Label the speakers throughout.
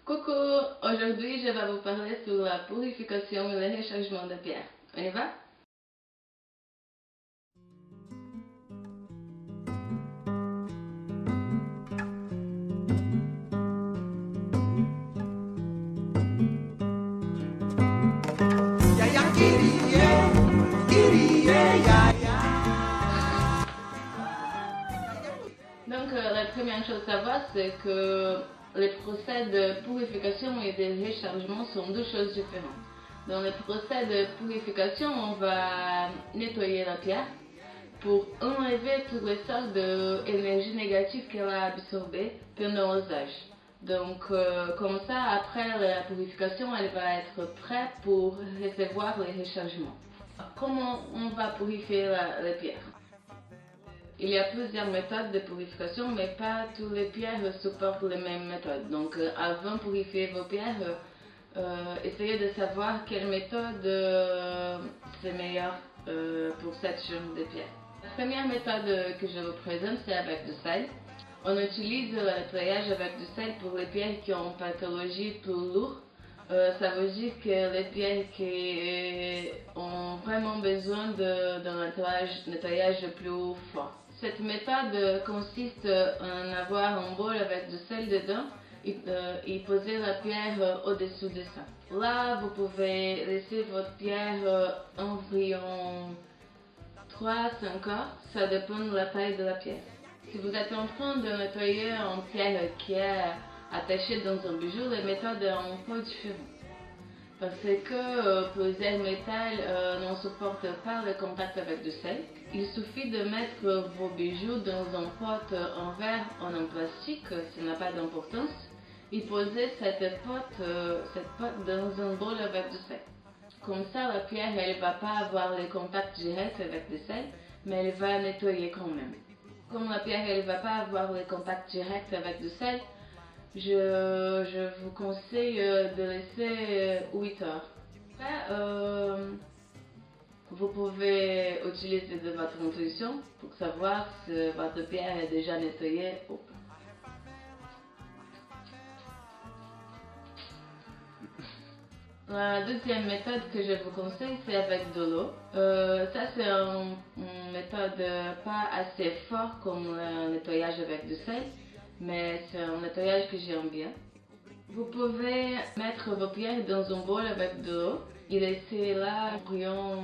Speaker 1: Coucou, aujourd'hui je vais vous parler sur la purification et le rechargement de pierre. On y va? Donc la première chose à savoir, c'est que les procès de purification et de rechargement sont deux choses différentes. Dans le procès de purification, on va nettoyer la pierre pour enlever toutes les sortes d'énergie négative qu'elle a absorbées pendant l'usage. Donc comme ça, après la purification, elle va être prête pour recevoir le rechargement. Comment on va purifier la pierre? Il y a plusieurs méthodes de purification, mais pas toutes les pierres supportent les mêmes méthodes. Donc, avant de purifier vos pierres, essayez de savoir quelle méthode c'est meilleure pour cette genre de pierres. La première méthode que je vous présente, c'est avec du sel. On utilise le nettoyage avec du sel pour les pierres qui ont une pathologie plus lourde. Ça veut dire que les pierres qui ont vraiment besoin d'un nettoyage plus fort. Cette méthode consiste en avoir un bol avec du sel dedans et poser la pierre au-dessus de ça. Là, vous pouvez laisser votre pierre environ 3 à 5 heures, ça dépend de la taille de la pierre. Si vous êtes en train de nettoyer une pierre qui est attachée dans un bijou, la méthode est un peu différente. Parce que plusieurs métals ne supportent pas le contact avec du sel. Il suffit de mettre vos bijoux dans un pot en verre ou en plastique, ça n'a pas d'importance, et poser cette pot dans un bol avec du sel. Comme ça, la pierre ne va pas avoir le contact direct avec du sel, mais elle va nettoyer quand même. Comme la pierre ne va pas avoir le contact direct avec du sel, je vous conseille de laisser 8 heures. Après, vous pouvez utiliser de votre intuition pour savoir si votre pierre est déjà nettoyée ou pas. La deuxième méthode que je vous conseille, c'est avec de l'eau. Ça, c'est une méthode pas assez forte comme le nettoyage avec du sel, mais c'est un nettoyage que j'aime bien. Vous pouvez mettre vos pierres dans un bol avec de l'eau et laisser là environ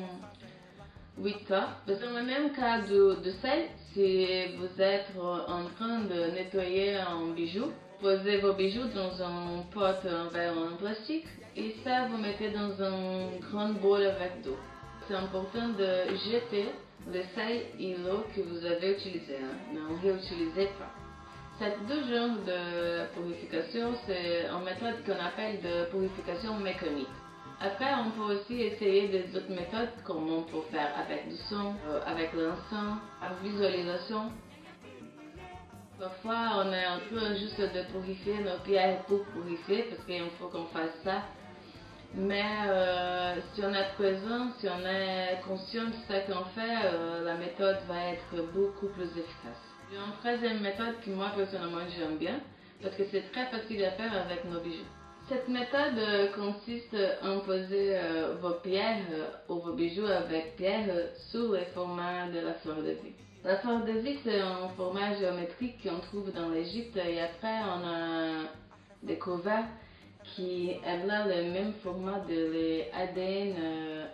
Speaker 1: 8 heures. Dans le même cas du sel, si vous êtes en train de nettoyer un bijou, posez vos bijoux dans un pot en verre ou en plastique et ça vous mettez dans un grand bol avec d'eau. C'est important de jeter le sel et l'eau que vous avez utilisé, ne réutilisez pas. Ces deux genres de purification, c'est une méthode qu'on appelle de purification mécanique. Après, on peut aussi essayer des autres méthodes, comme on peut faire avec du son, avec l'encens, par visualisation. Parfois, on est en train juste de purifier nos pierres pour purifier, parce qu'il faut qu'on fasse ça. Mais si on est présent, si on est conscient de ce qu'on fait, la méthode va être beaucoup plus efficace. Il y a une troisième méthode que moi personnellement j'aime bien, parce que c'est très facile à faire avec nos bijoux. Cette méthode consiste en poser vos pierres ou vos bijoux avec pierres sur le format de la fleur de vie. La fleur de vie, c'est un format géométrique qu'on trouve dans l'Égypte et après on a découvert qui est là le même format de l'ADN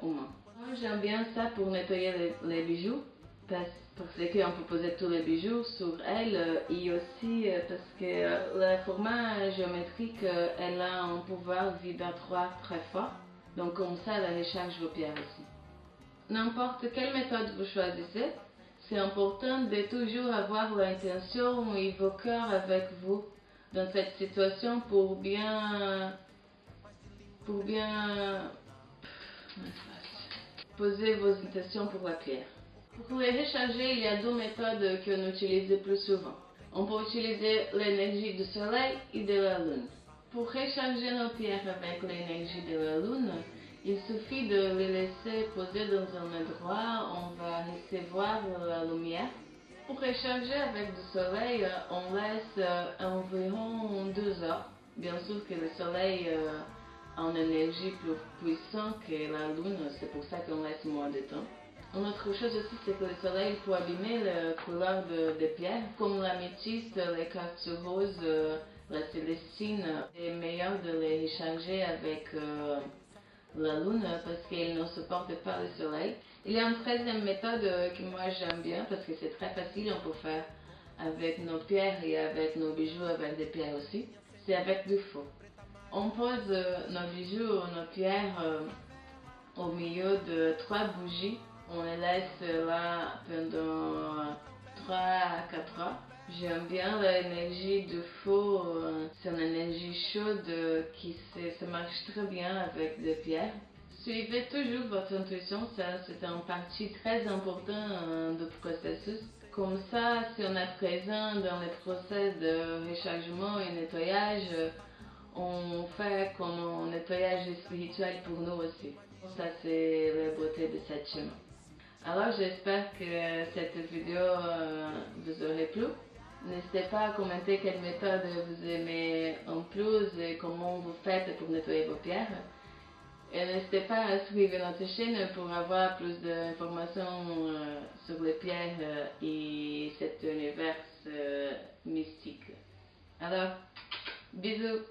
Speaker 1: humain. Moi j'aime bien ça pour nettoyer les bijoux parce qu'on peut poser tous les bijoux sur elle et aussi parce que le format géométrique elle a un pouvoir vibratoire très fort, donc comme ça elle recharge vos pierres aussi. N'importe quelle méthode vous choisissez, c'est important de toujours avoir l'intention et vos cœurs avec vous dans cette situation pour bien poser vos intentions pour la pierre. Pour les recharger, il y a deux méthodes qu'on utilise le plus souvent. On peut utiliser l'énergie du soleil et de la lune. Pour recharger nos pierres avec l'énergie de la lune, il suffit de les laisser poser dans un endroit où on va recevoir la lumière. Pour recharger avec du soleil, on laisse environ 2 heures Bien sûr que le soleil a une énergie plus puissante que la lune, c'est pour ça qu'on laisse moins de temps. Une autre chose aussi, c'est que le soleil peut abîmer la couleur des pierres, comme l'améthyste, les quartz roses, la célestine. C'est meilleur de les échanger avec la lune parce qu'elle ne supporte pas le soleil. Il y a une troisième méthode que moi j'aime bien parce que c'est très facile, on peut faire avec nos pierres et avec nos bijoux avec des pierres aussi. C'est avec du feu. On pose nos bijoux ou nos pierres au milieu de 3 bougies. On les laisse là pendant 3 à 4 heures. J'aime bien l'énergie du feu, c'est une énergie chaude qui se marche très bien avec des pierres. Suivez toujours votre intuition, ça c'est une partie très importante du processus. Comme ça, si on est présent dans le processus de rechargement et nettoyage, on fait comme un nettoyage spirituel pour nous aussi. Ça c'est la beauté de cette chemin. Alors j'espère que cette vidéo vous aura plu. N'hésitez pas à commenter quelle méthode vous aimez en plus et comment vous faites pour nettoyer vos pierres. Et n'hésitez pas à suivre notre chaîne pour avoir plus d'informations sur les pierres et cet univers mystique. Alors, bisous!